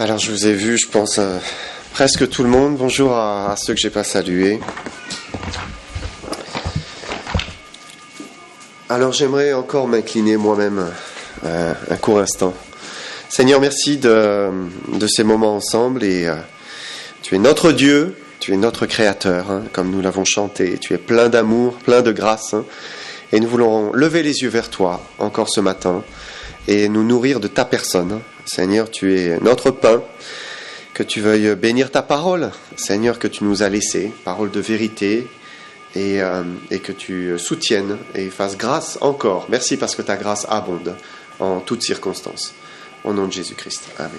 Alors je vous ai vu, je pense, presque tout le monde. Bonjour à ceux que je n'ai pas salués. Alors j'aimerais encore m'incliner moi-même un court instant. Seigneur, merci de ces moments ensemble. Et tu es notre Dieu, tu es notre Créateur, hein, comme nous l'avons chanté. Tu es plein d'amour, plein de grâce. Hein, et nous voulons lever les yeux vers toi encore ce matin et nous nourrir de ta personne. Seigneur, tu es notre pain, que tu veuilles bénir ta parole, Seigneur, que tu nous as laissé, parole de vérité, et que tu soutiennes et fasses grâce encore. Merci parce que ta grâce abonde en toutes circonstances. Au nom de Jésus-Christ. Amen.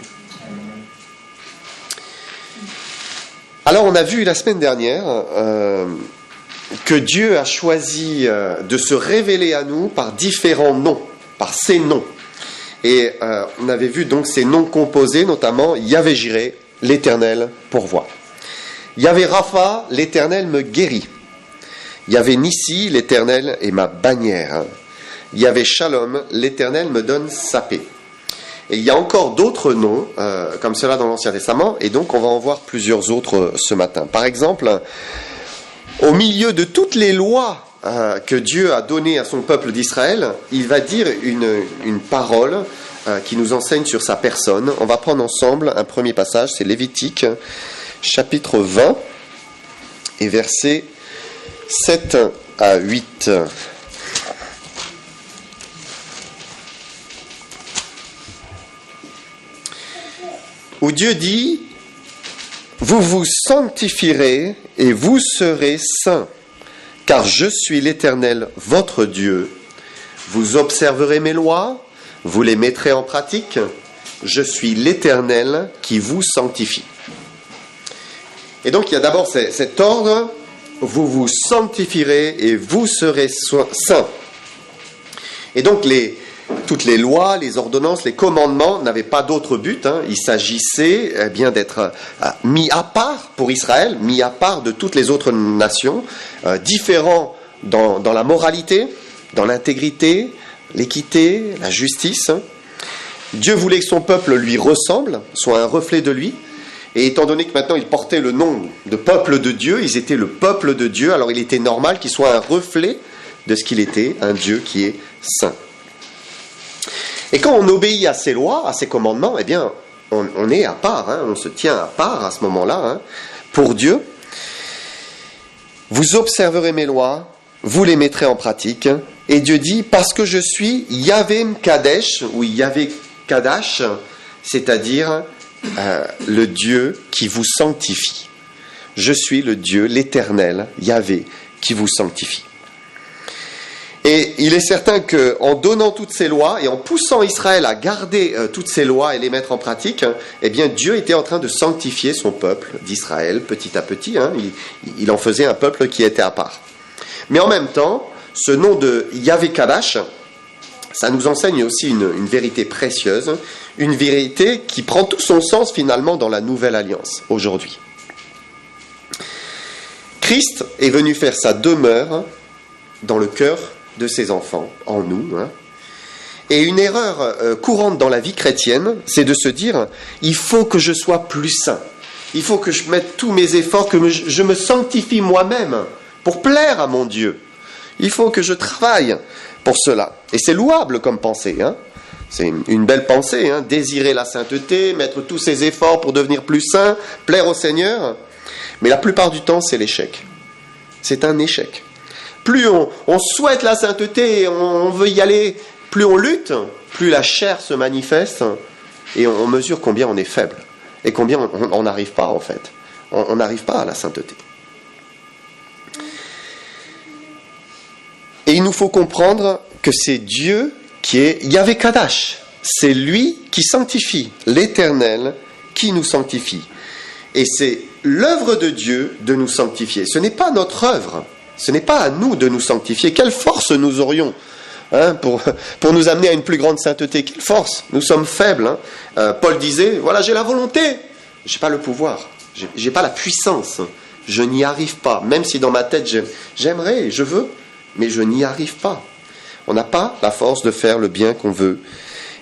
Alors, on a vu la semaine dernière que Dieu a choisi de se révéler à nous par différents noms, par ses noms. Et on avait vu donc ces noms composés, notamment Yahvé Jiré, l'Éternel pourvoit. Yahvé Rapha, l'Éternel me guérit. Yahvé Nissi, l'Éternel est ma bannière. Yahvé Shalom, l'Éternel me donne sa paix. Et il y a encore d'autres noms comme cela dans l'Ancien Testament, et donc on va en voir plusieurs autres ce matin. Par exemple, au milieu de toutes les lois que Dieu a donné à son peuple d'Israël, il va dire une parole qui nous enseigne sur sa personne. On va prendre ensemble un premier passage, c'est Lévitique, chapitre 20, et versets 7 à 8. Où Dieu dit, « Vous vous sanctifierez et vous serez saints. Car je suis l'Éternel, votre Dieu. Vous observerez mes lois, vous les mettrez en pratique. Je suis l'Éternel qui vous sanctifie. » Et donc il y a d'abord cet ordre, vous vous sanctifierez et vous serez saints. Et donc toutes les lois, les ordonnances, les commandements n'avaient pas d'autre but. Hein. Il s'agissait bien d'être mis à part pour Israël, mis à part de toutes les autres nations, différents dans la moralité, dans l'intégrité, l'équité, la justice. Dieu voulait que son peuple lui ressemble, soit un reflet de lui. Et étant donné que maintenant ils portaient le nom de peuple de Dieu, ils étaient le peuple de Dieu, alors il était normal qu'ils soient un reflet de ce qu'il était, un Dieu qui est saint. Et quand on obéit à ces lois, à ces commandements, eh bien, on est à part, hein, on se tient à part à ce moment-là, hein, pour Dieu. Vous observerez mes lois, vous les mettrez en pratique. Et Dieu dit, parce que je suis Yahvé Kadesh, ou Yahvé Kadash, c'est-à-dire le Dieu qui vous sanctifie. Je suis le Dieu, l'Éternel, Yahvé, qui vous sanctifie. Et il est certain qu'en donnant toutes ces lois et en poussant Israël à garder toutes ces lois et les mettre en pratique, eh bien Dieu était en train de sanctifier son peuple d'Israël petit à petit. Hein, il en faisait un peuple qui était à part. Mais en même temps, ce nom de Yahvé Kadash, ça nous enseigne aussi une vérité précieuse, une vérité qui prend tout son sens finalement dans la nouvelle alliance aujourd'hui. Christ est venu faire sa demeure dans le cœur de ses enfants, en nous. Hein. Et une erreur courante dans la vie chrétienne, c'est de se dire, il faut que je sois plus saint. Il faut que je mette tous mes efforts, que je me sanctifie moi-même pour plaire à mon Dieu. Il faut que je travaille pour cela. Et c'est louable comme pensée. Hein. C'est une belle pensée, hein. Désirer la sainteté, mettre tous ses efforts pour devenir plus saint, plaire au Seigneur. Mais la plupart du temps, c'est l'échec. C'est un échec. Plus on souhaite la sainteté et on veut y aller, plus on lutte, plus la chair se manifeste et on mesure combien on est faible et combien on n'arrive pas en fait. On n'arrive pas à la sainteté. Et il nous faut comprendre que c'est Dieu qui est Yahvé Kadash. C'est lui qui sanctifie, l'Éternel qui nous sanctifie. Et c'est l'œuvre de Dieu de nous sanctifier. Ce n'est pas notre œuvre. Ce n'est pas à nous de nous sanctifier. Quelle force nous aurions pour nous amener à une plus grande sainteté? Quelle force? Nous sommes faibles. Paul disait, voilà, j'ai la volonté. Je n'ai pas le pouvoir. Je n'ai pas la puissance. Je n'y arrive pas. Même si dans ma tête, j'aimerais, je veux, mais je n'y arrive pas. On n'a pas la force de faire le bien qu'on veut.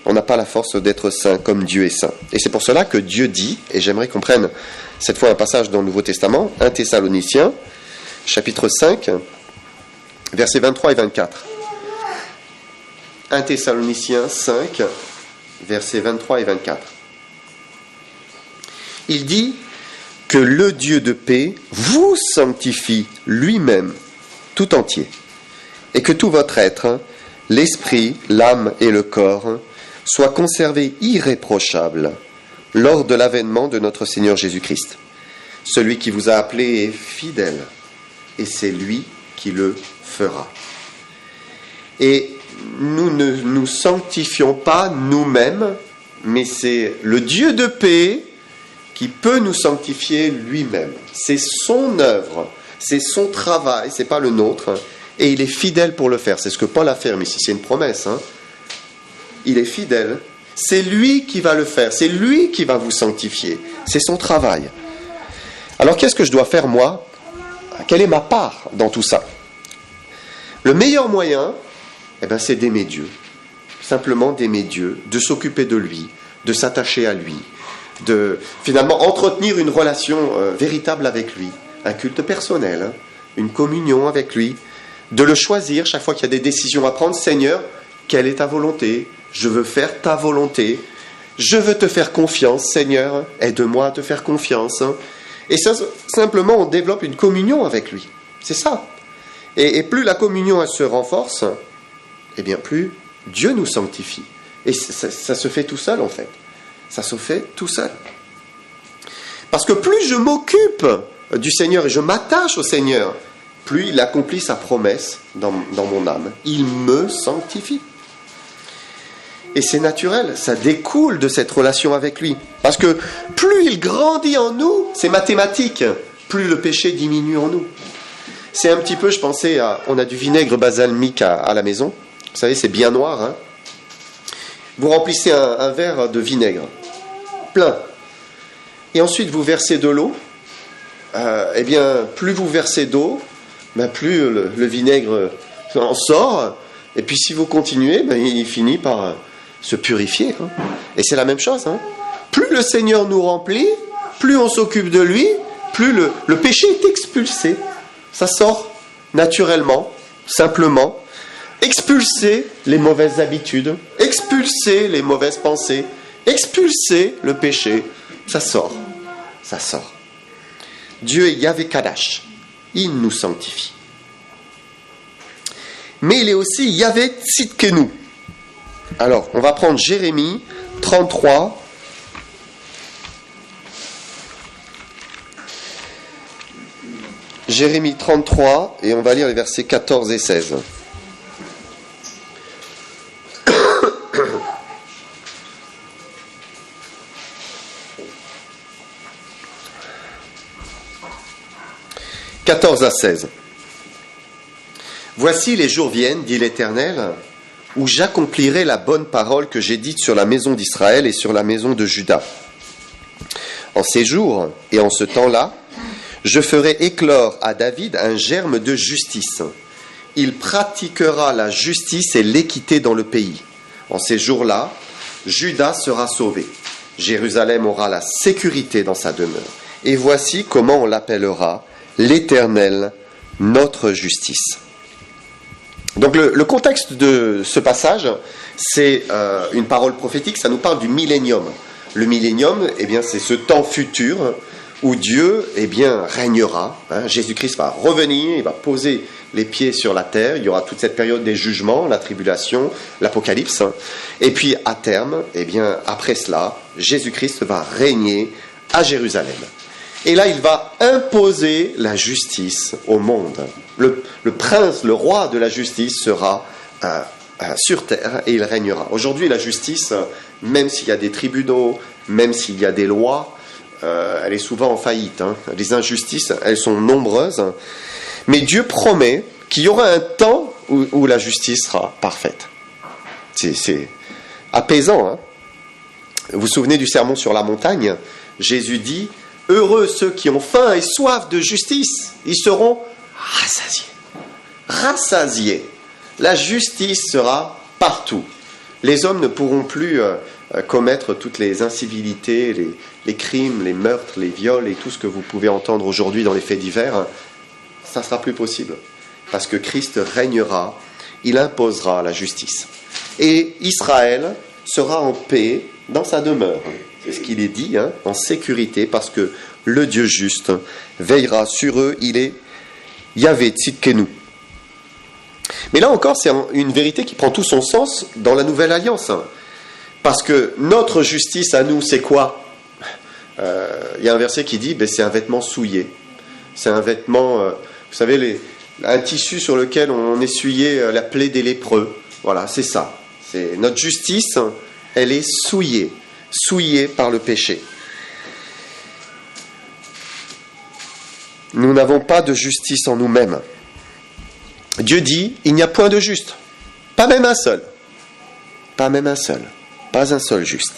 On n'a pas la force d'être saint comme Dieu est saint. Et c'est pour cela que Dieu dit, et j'aimerais qu'on prenne cette fois un passage dans le Nouveau Testament, 1 Thessaloniciens, chapitre 5, versets 23 et 24. 1 Thessaloniciens 5, versets 23 et 24. Il dit que le Dieu de paix vous sanctifie lui-même tout entier, et que tout votre être, l'esprit, l'âme et le corps, soient conservés irréprochables lors de l'avènement de notre Seigneur Jésus-Christ. Celui qui vous a appelé est fidèle, et c'est lui qui le fera. Et nous ne nous sanctifions pas nous-mêmes, mais c'est le Dieu de paix qui peut nous sanctifier lui-même. C'est son œuvre, c'est son travail, c'est pas le nôtre, et il est fidèle pour le faire. C'est ce que Paul affirme ici, c'est une promesse. Il est fidèle, c'est lui qui va le faire, c'est lui qui va vous sanctifier, c'est son travail. Alors qu'est-ce que je dois faire moi? Quelle est ma part dans tout ça? Le meilleur moyen, c'est d'aimer Dieu. Simplement d'aimer Dieu, de s'occuper de lui, de s'attacher à lui, de finalement entretenir une relation véritable avec lui, un culte personnel, une communion avec lui, de le choisir chaque fois qu'il y a des décisions à prendre. Seigneur, quelle est ta volonté? Je veux faire ta volonté. Je veux te faire confiance, Seigneur. Aide-moi à te faire confiance. Et ça, simplement, on développe une communion avec lui. C'est ça. Et plus la communion elle se renforce, plus Dieu nous sanctifie. Et ça se fait tout seul, en fait. Ça se fait tout seul. Parce que plus je m'occupe du Seigneur et je m'attache au Seigneur, plus il accomplit sa promesse dans mon âme. Il me sanctifie. Et c'est naturel, ça découle de cette relation avec lui. Parce que plus il grandit en nous, c'est mathématique, plus le péché diminue en nous. C'est un petit peu, je pensais, on a du vinaigre balsamique à la maison. Vous savez, c'est bien noir. Vous remplissez un verre de vinaigre, plein. Et ensuite, vous versez de l'eau. Plus vous versez d'eau, plus le vinaigre en sort. Et puis, si vous continuez, il finit par se purifier. Et c'est la même chose. Plus le Seigneur nous remplit, plus on s'occupe de lui, plus le péché est expulsé. Ça sort naturellement, simplement. Expulser les mauvaises habitudes, expulser les mauvaises pensées, expulser le péché. Ça sort. Ça sort. Dieu est Yahvé Kadash. Il nous sanctifie. Mais il est aussi Yahvé Tzidkenu. Alors, on va prendre Jérémie 33. Jérémie 33, et on va lire les versets 14 et 16. « 14 à 16. Voici les jours viennent, dit l'Éternel, où j'accomplirai la bonne parole que j'ai dite sur la maison d'Israël et sur la maison de Juda. En ces jours et en ce temps-là, je ferai éclore à David un germe de justice. Il pratiquera la justice et l'équité dans le pays. En ces jours-là, Juda sera sauvé. Jérusalem aura la sécurité dans sa demeure. Et voici comment on l'appellera, l'Éternel, notre justice. » Donc le contexte de ce passage, c'est une parole prophétique, ça nous parle du millénium. Le millénium, c'est ce temps futur où Dieu, régnera. Jésus-Christ va revenir, il va poser les pieds sur la terre, il y aura toute cette période des jugements, la tribulation, l'apocalypse. Et puis à terme, après cela, Jésus-Christ va régner à Jérusalem. Et là, il va imposer la justice au monde. Le prince, le roi de la justice sera sur terre et il régnera. Aujourd'hui, la justice, même s'il y a des tribunaux, même s'il y a des lois, elle est souvent en faillite. Les injustices, elles sont nombreuses. Mais Dieu promet qu'il y aura un temps où la justice sera parfaite. C'est apaisant. Vous vous souvenez du sermon sur la montagne? Jésus dit: heureux ceux qui ont faim et soif de justice, ils seront rassasiés. Rassasiés. La justice sera partout. Les hommes ne pourront plus commettre toutes les incivilités, les crimes, les meurtres, les viols et tout ce que vous pouvez entendre aujourd'hui dans les faits divers. Ça ne sera plus possible. Parce que Christ régnera, il imposera la justice. Et Israël sera en paix dans sa demeure. C'est ce qu'il est dit, en sécurité, parce que le Dieu juste veillera sur eux, il est Yahvé Tzidkenu. Mais là encore, c'est une vérité qui prend tout son sens dans la Nouvelle Alliance. Parce que notre justice à nous, c'est quoi ? Il y a un verset qui dit, c'est un vêtement souillé. C'est un vêtement, vous savez, un tissu sur lequel on essuyait la plaie des lépreux. Voilà, c'est ça. C'est notre justice, elle est souillée par le péché. Nous n'avons pas de justice en nous-mêmes. Dieu dit, il n'y a point de juste. Pas même un seul. Pas même un seul. Pas un seul juste.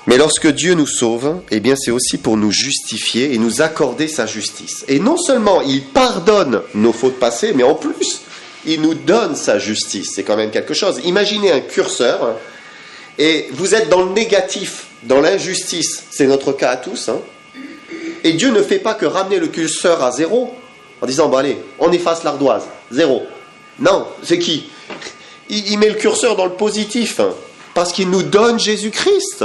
Mais lorsque Dieu nous sauve, eh bien c'est aussi pour nous justifier et nous accorder sa justice. Et non seulement il pardonne nos fautes passées, mais en plus, il nous donne sa justice. C'est quand même quelque chose. Imaginez un curseur, et vous êtes dans le négatif, dans l'injustice. C'est notre cas à tous. Et Dieu ne fait pas que ramener le curseur à 0, en disant, bon allez, on efface l'ardoise, 0. Non, c'est qui ? Il met le curseur dans le positif, parce qu'il nous donne Jésus-Christ.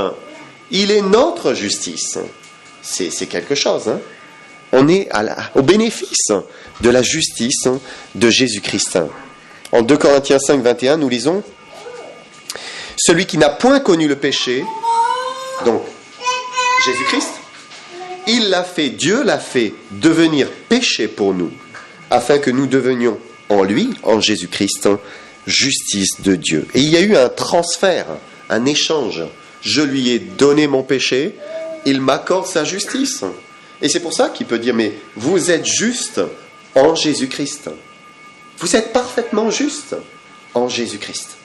Il est notre justice. C'est quelque chose. On est au bénéfice de la justice de Jésus-Christ. En 2 Corinthiens 5, 21, nous lisons, « Celui qui n'a point connu le péché, donc Jésus-Christ, il l'a fait, Dieu l'a fait devenir péché pour nous, afin que nous devenions en lui, en Jésus-Christ, justice de Dieu. » Et il y a eu un transfert, un échange. Je lui ai donné mon péché, il m'accorde sa justice. Et c'est pour ça qu'il peut dire, mais vous êtes juste en Jésus-Christ. Vous êtes parfaitement juste en Jésus-Christ.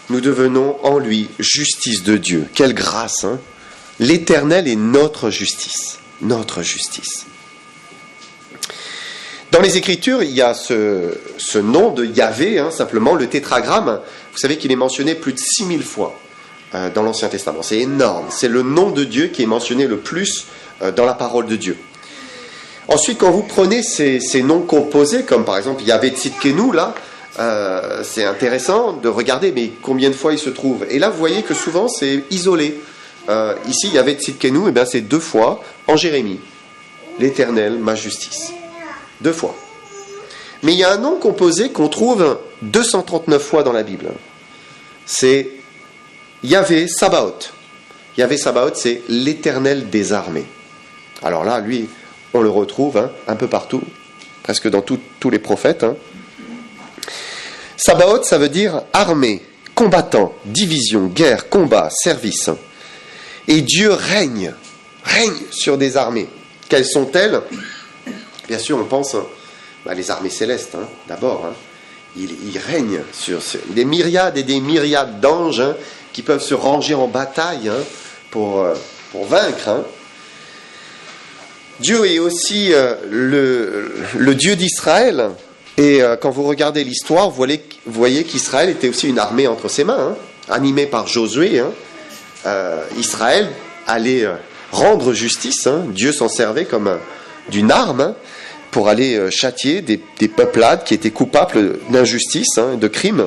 Nous devenons en lui justice de Dieu. Quelle grâce, L'Éternel est notre justice. Notre justice. Dans les Écritures, il y a ce nom de Yahvé, simplement le tétragramme. Vous savez qu'il est mentionné plus de 6000 fois dans l'Ancien Testament. C'est énorme. C'est le nom de Dieu qui est mentionné le plus dans la parole de Dieu. Ensuite, quand vous prenez ces noms composés, comme par exemple Yahvé Tzidkenu, là, c'est intéressant de regarder, mais combien de fois il se trouve. Et là, vous voyez que souvent, c'est isolé. Ici, Yahvé Tzidkenu, c'est 2 fois en Jérémie. L'Éternel, ma justice. 2 fois. Mais il y a un nom composé qu'on trouve 239 fois dans la Bible. C'est Yahvé Sabaoth. Yahvé Sabaoth, c'est l'Éternel des armées. Alors là, lui, on le retrouve un peu partout, presque dans tous les prophètes. Sabaoth, ça veut dire armée, combattant, division, guerre, combat, service. Et Dieu règne sur des armées. Quelles sont-elles ? Bien sûr, on pense les armées célestes, d'abord. Il règne sur des myriades et des myriades d'anges qui peuvent se ranger en bataille pour vaincre. Dieu est aussi le Dieu d'Israël. Et quand vous regardez l'histoire, vous voyez qu'Israël était aussi une armée entre ses mains, animée par Josué. Israël allait rendre justice. Dieu s'en servait comme d'une arme pour aller châtier des peuplades qui étaient coupables d'injustice, de crimes.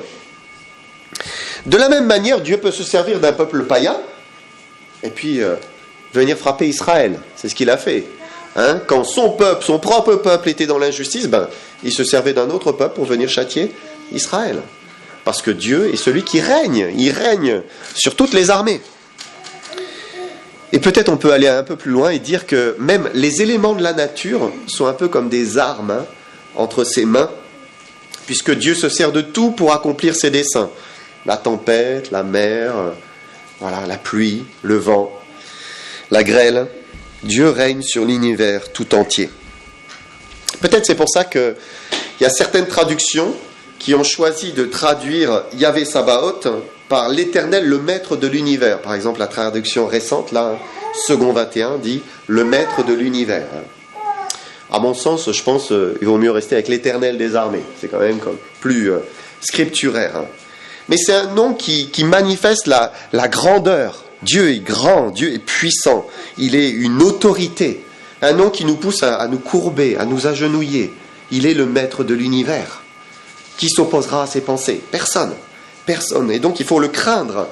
De la même manière, Dieu peut se servir d'un peuple païen et puis venir frapper Israël. C'est ce qu'il a fait. Quand son propre peuple était dans l'injustice, il se servait d'un autre peuple pour venir châtier Israël. Parce que Dieu est celui qui règne. Il règne sur toutes les armées. Et peut-être on peut aller un peu plus loin et dire que même les éléments de la nature sont un peu comme des armes entre ses mains, puisque Dieu se sert de tout pour accomplir ses desseins. La tempête, la mer, la pluie, le vent, la grêle. Dieu règne sur l'univers tout entier. Peut-être c'est pour ça qu'il y a certaines traductions qui ont choisi de traduire Yahvé Sabaoth par l'Éternel, le maître de l'univers. Par exemple, la traduction récente, là, second 21, dit « le maître de l'univers ». À mon sens, je pense qu'il vaut mieux rester avec l'Éternel des armées. C'est quand même plus scripturaire. Hein. Mais c'est un nom qui manifeste la grandeur. Dieu est grand, Dieu est puissant, il est une autorité. Un nom qui nous pousse à nous courber, à nous agenouiller. Il est le maître de l'univers. Qui s'opposera à ses pensées? Personne. Personne. Et donc il faut le craindre.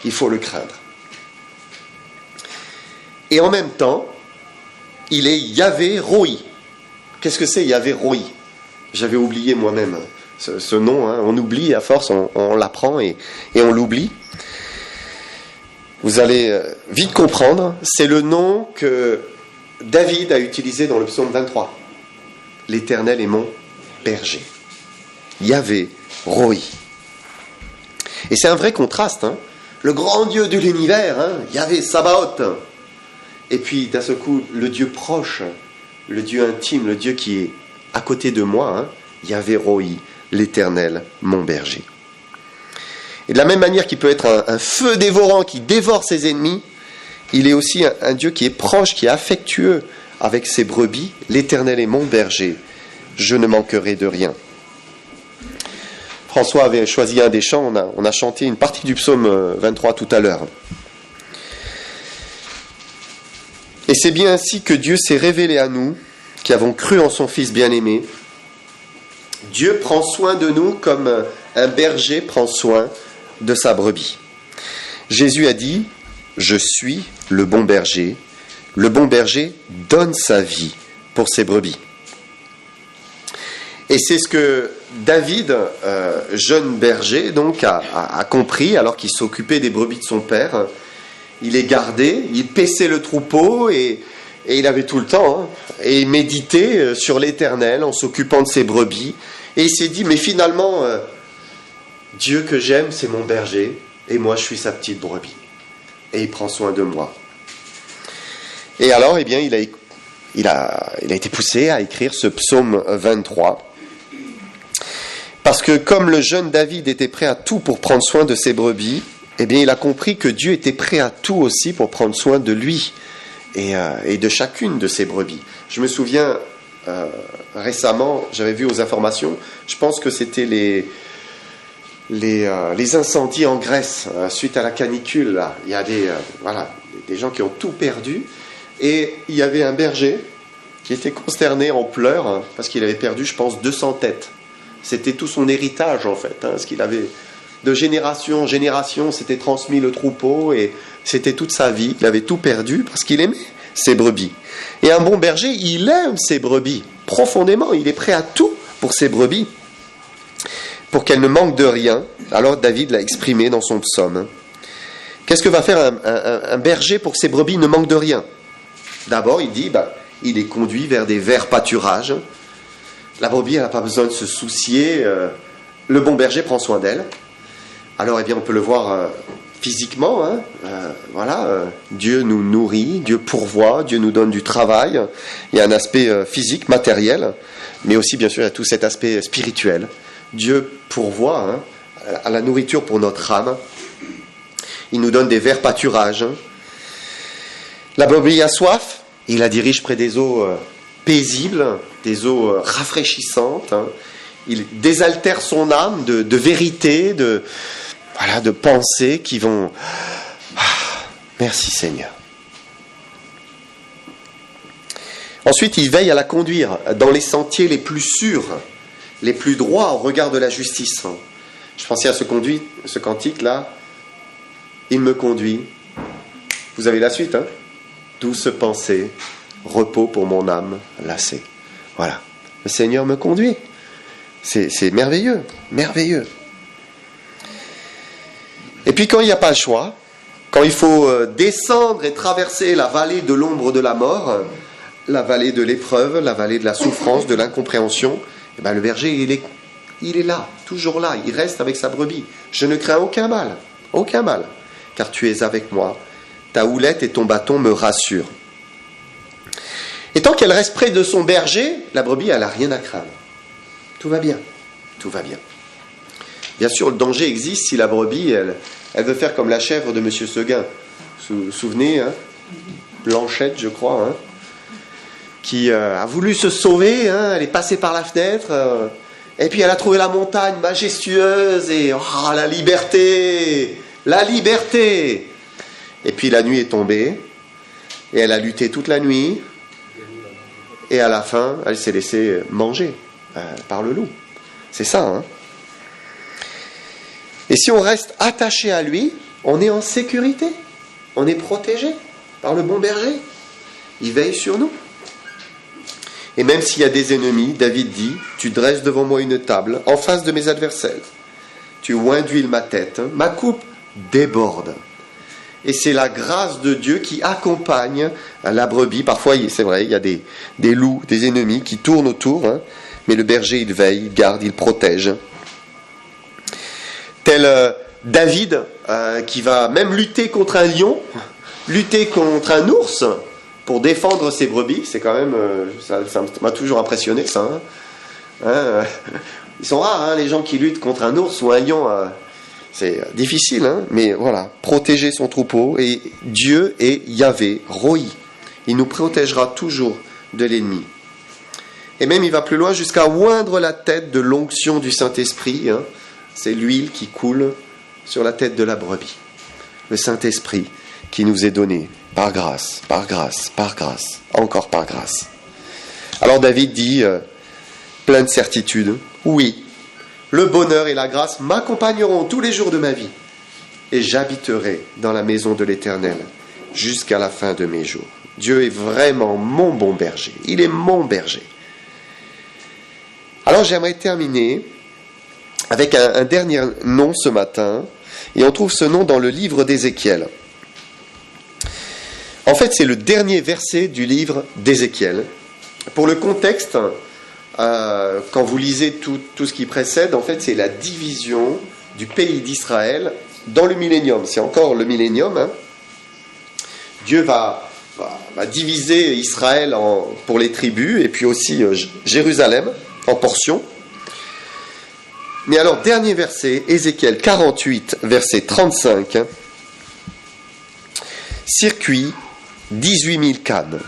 Il faut le craindre. Et en même temps, il est Yahvé Roi. Qu'est-ce que c'est Yahvé Roi? J'avais oublié moi-même ce nom. Hein. On oublie à force, on l'apprend et on l'oublie. Vous allez vite comprendre. C'est le nom que David a utilisé dans le psaume 23. L'Éternel est mon berger. Yahvé Roi. Et c'est un vrai contraste. Hein. Le grand Dieu de l'univers, hein, Yahvé Sabaoth. Et puis d'un seul coup, le Dieu proche, le Dieu intime, le Dieu qui est à côté de moi, hein, Yahvé Roi, l'Éternel, mon berger. Et de la même manière qu'il peut être un feu dévorant qui dévore ses ennemis, il est aussi un Dieu qui est proche, qui est affectueux avec ses brebis. L'Éternel est mon berger, je ne manquerai de rien. François avait choisi un des chants, on a chanté une partie du psaume 23 tout à l'heure. Et c'est bien ainsi que Dieu s'est révélé à nous, qui avons cru en son Fils bien-aimé. Dieu prend soin de nous comme un berger prend soin de sa brebis. Jésus a dit, « Je suis le bon berger. Le bon berger donne sa vie pour ses brebis. » Et c'est ce que David, jeune berger, donc, a compris, alors qu'il s'occupait des brebis de son père. Il les gardait, il paissait le troupeau et il avait tout le temps. Hein, et il méditait sur l'Éternel en s'occupant de ses brebis. Et il s'est dit, mais finalement, Dieu que j'aime, c'est mon berger. Et moi, je suis sa petite brebis. Et il prend soin de moi. Et alors, eh bien, il a été poussé à écrire ce psaume 23. Parce que comme le jeune David était prêt à tout pour prendre soin de ses brebis, eh bien, il a compris que Dieu était prêt à tout aussi pour prendre soin de lui et de chacune de ses brebis. Je me souviens, récemment, j'avais vu aux informations, je pense que c'était les incendies en Grèce, suite à la canicule. Là. Il y a des gens qui ont tout perdu. Et il y avait un berger qui était consterné en pleurs, hein, parce qu'il avait perdu, je pense, 200 têtes. C'était tout son héritage, en fait, hein, ce qu'il avait... De génération en génération, s'était transmis le troupeau et c'était toute sa vie. Il avait tout perdu parce qu'il aimait ses brebis. Et un bon berger, il aime ses brebis profondément. Il est prêt à tout pour ses brebis, pour qu'elles ne manquent de rien. Alors David l'a exprimé dans son psaume. Qu'est-ce que va faire un berger pour que ses brebis ne manquent de rien? D'abord, il dit, il les conduit vers des verts pâturages. La brebis, elle n'a pas besoin de se soucier. Le bon berger prend soin d'elle. Alors, eh bien, on peut le voir physiquement. Hein, Dieu nous nourrit, Dieu pourvoit, Dieu nous donne du travail. Il y a un aspect physique, matériel, mais aussi, bien sûr, il y a tout cet aspect spirituel. Dieu pourvoit à la nourriture pour notre âme. Il nous donne des verts pâturages. La brebis a soif, il la dirige près des eaux paisibles, des eaux rafraîchissantes. Hein. Il désaltère son âme de vérité, de pensées qui vont... merci Seigneur. Ensuite, il veille à la conduire dans les sentiers les plus sûrs, les plus droits au regard de la justice. Je pensais à ce cantique-là. Il me conduit. Vous avez la suite, hein? Douce pensée, repos pour mon âme lassée. Voilà. Le Seigneur me conduit. C'est merveilleux, merveilleux. Et puis quand il n'y a pas le choix, quand il faut descendre et traverser la vallée de l'ombre de la mort, la vallée de l'épreuve, la vallée de la souffrance, de l'incompréhension, eh bien, le berger, il est là, toujours là, il reste avec sa brebis. Je ne crains aucun mal, car tu es avec moi. Ta houlette et ton bâton me rassurent. Et tant qu'elle reste près de son berger, la brebis, elle n'a rien à craindre. Tout va bien, tout va bien. Bien sûr, le danger existe si la brebis, elle veut faire comme la chèvre de M. Seguin. Vous vous souvenez, hein, Blanchette, je crois, hein, qui a voulu se sauver, hein, elle est passée par la fenêtre, Et puis elle a trouvé la montagne majestueuse et la liberté, la liberté. Et puis la nuit est tombée et elle a lutté toute la nuit et à la fin, elle s'est laissée manger par le loup. C'est ça, hein? Et si on reste attaché à lui, on est en sécurité, on est protégé par le bon berger. Il veille sur nous. Et même s'il y a des ennemis, David dit, tu dresses devant moi une table en face de mes adversaires. Tu oins d'huile ma tête, ma coupe déborde. Et c'est la grâce de Dieu qui accompagne la brebis. Parfois, c'est vrai, il y a des loups, des ennemis qui tournent autour, hein, mais le berger, il veille, il garde, il protège. Tel David, qui va même lutter contre un lion, lutter contre un ours, pour défendre ses brebis. C'est quand même, ça m'a toujours impressionné, ça. Hein. Ils sont rares, hein, les gens qui luttent contre un ours ou un lion. C'est difficile, hein, mais voilà, protéger son troupeau. Et Dieu est Yahvé, Roi. Il nous protégera toujours de l'ennemi. Et même il va plus loin jusqu'à oindre la tête de l'onction du Saint-Esprit. Hein. C'est l'huile qui coule sur la tête de la brebis. Le Saint-Esprit qui nous est donné par grâce, par grâce, par grâce, encore par grâce. Alors David dit, plein de certitude, oui, le bonheur et la grâce m'accompagneront tous les jours de ma vie, et j'habiterai dans la maison de l'Éternel jusqu'à la fin de mes jours. Dieu est vraiment mon bon berger, il est mon berger. Alors j'aimerais terminer avec un dernier nom ce matin, et on trouve ce nom dans le livre d'Ézéchiel. En fait, c'est le dernier verset du livre d'Ézéchiel. Pour le contexte, quand vous lisez tout ce qui précède, en fait, c'est la division du pays d'Israël dans le millénium. C'est encore le millénium. Hein. Dieu va diviser Israël pour les tribus, et puis aussi Jérusalem en portions. Mais alors, dernier verset, Ézéchiel 48, verset 35. Hein, circuit 18 000 cannes.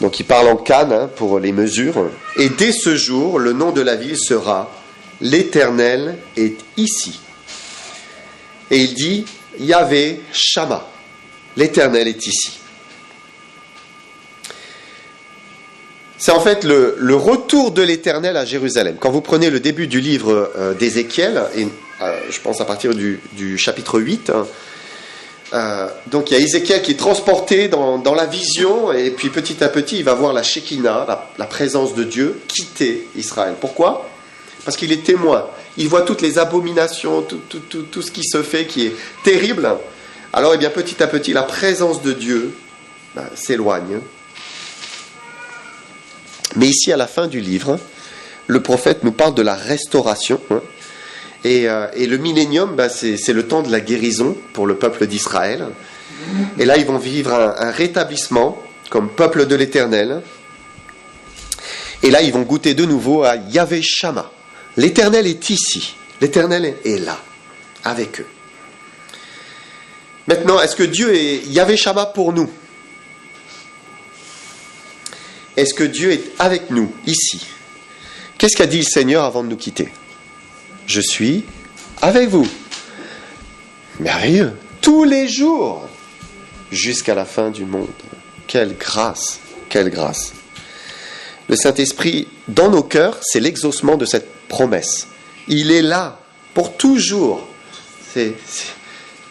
Donc il parle en cannes, hein, pour les mesures. Et dès ce jour, le nom de la ville sera « L'Éternel est ici ». Et il dit « Yahvé Shama ». L'Éternel est ici. C'est en fait le retour de l'Éternel à Jérusalem. Quand vous prenez le début du livre d'Ézéchiel, et je pense à partir du chapitre 8, donc il y a Ézéchiel qui est transporté dans la vision, et puis petit à petit il va voir la Shekinah, la présence de Dieu, quitter Israël. Pourquoi ? Parce qu'il est témoin. Il voit toutes les abominations, tout ce qui se fait qui est terrible. Alors eh bien, petit à petit la présence de Dieu s'éloigne. Mais ici à la fin du livre, le prophète nous parle de la restauration. Et le millénium, c'est le temps de la guérison pour le peuple d'Israël. Et là, ils vont vivre un rétablissement comme peuple de l'Éternel. Et là, ils vont goûter de nouveau à Yahvé Shama. L'Éternel est ici. L'Éternel est là, avec eux. Maintenant, est-ce que Dieu est Yahvé Shama pour nous ? Est-ce que Dieu est avec nous, ici ? Qu'est-ce qu'a dit le Seigneur avant de nous quitter ? Je suis avec vous. Merveilleux. Tous les jours, jusqu'à la fin du monde. Quelle grâce, quelle grâce. Le Saint-Esprit, dans nos cœurs, c'est l'exaucement de cette promesse. Il est là, pour toujours. C'est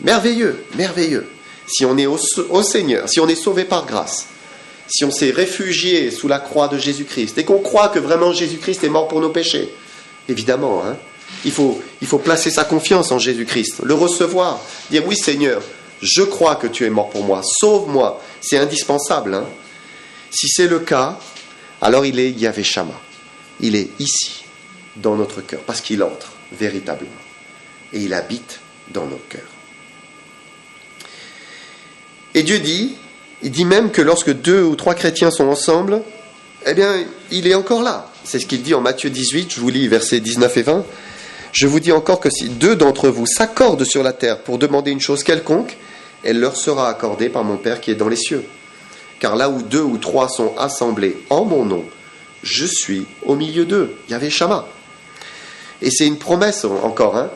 merveilleux, merveilleux. Si on est au Seigneur, si on est sauvé par grâce, si on s'est réfugié sous la croix de Jésus-Christ, et qu'on croit que vraiment Jésus-Christ est mort pour nos péchés, évidemment, hein, il faut placer sa confiance en Jésus-Christ, le recevoir, dire oui Seigneur, je crois que tu es mort pour moi, sauve-moi, c'est indispensable. Hein. Si c'est le cas, alors il est Yahvé Shama, il est ici, dans notre cœur, parce qu'il entre véritablement, et il habite dans nos cœurs. Et Dieu dit, il dit même que lorsque 2 ou 3 chrétiens sont ensemble, eh bien, il est encore là. C'est ce qu'il dit en Matthieu 18, je vous lis versets 19 et 20. Je vous dis encore que si 2 d'entre vous s'accordent sur la terre pour demander une chose quelconque, elle leur sera accordée par mon Père qui est dans les cieux. Car là où 2 ou 3 sont assemblés en mon nom, je suis au milieu d'eux. Yahvé Shama. Et c'est une promesse encore. Hein.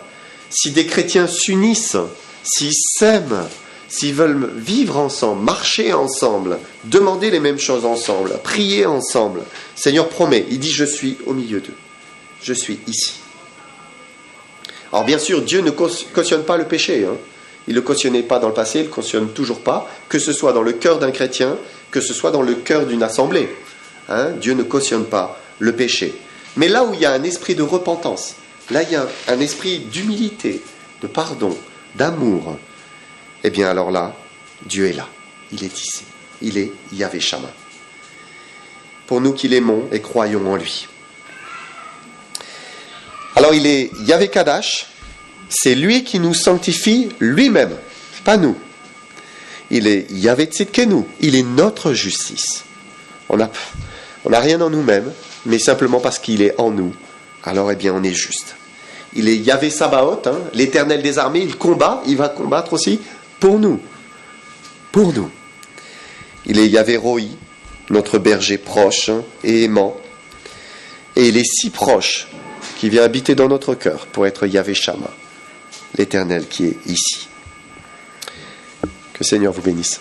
Si des chrétiens s'unissent, s'ils s'aiment, s'ils veulent vivre ensemble, marcher ensemble, demander les mêmes choses ensemble, prier ensemble, Seigneur promet, il dit « Je suis au milieu d'eux. Je suis ici. » Alors bien sûr, Dieu ne cautionne pas le péché. Hein. Il ne le cautionnait pas dans le passé, il ne le cautionne toujours pas, que ce soit dans le cœur d'un chrétien, que ce soit dans le cœur d'une assemblée. Hein. Dieu ne cautionne pas le péché. Mais là où il y a un esprit de repentance, là il y a un esprit d'humilité, de pardon, d'amour, eh bien alors là, Dieu est là, il est ici, il est Yahvé Shammah. Pour nous qui l'aimons et croyons en lui. Alors il est Yahvé Kadash, c'est lui qui nous sanctifie lui-même, pas nous. Il est Yahvé Tzidkenu, il est notre justice. On n'a rien en nous-mêmes, mais simplement parce qu'il est en nous, alors eh bien on est juste. Il est Yahvé Sabaoth, hein, l'Éternel des armées, il va combattre aussi pour nous. Pour nous. Il est Yahvé Roi, notre berger proche et aimant. Et il est si proche qu'il vient habiter dans notre cœur pour être Yahvé Shammah, l'Éternel qui est ici. Que le Seigneur vous bénisse.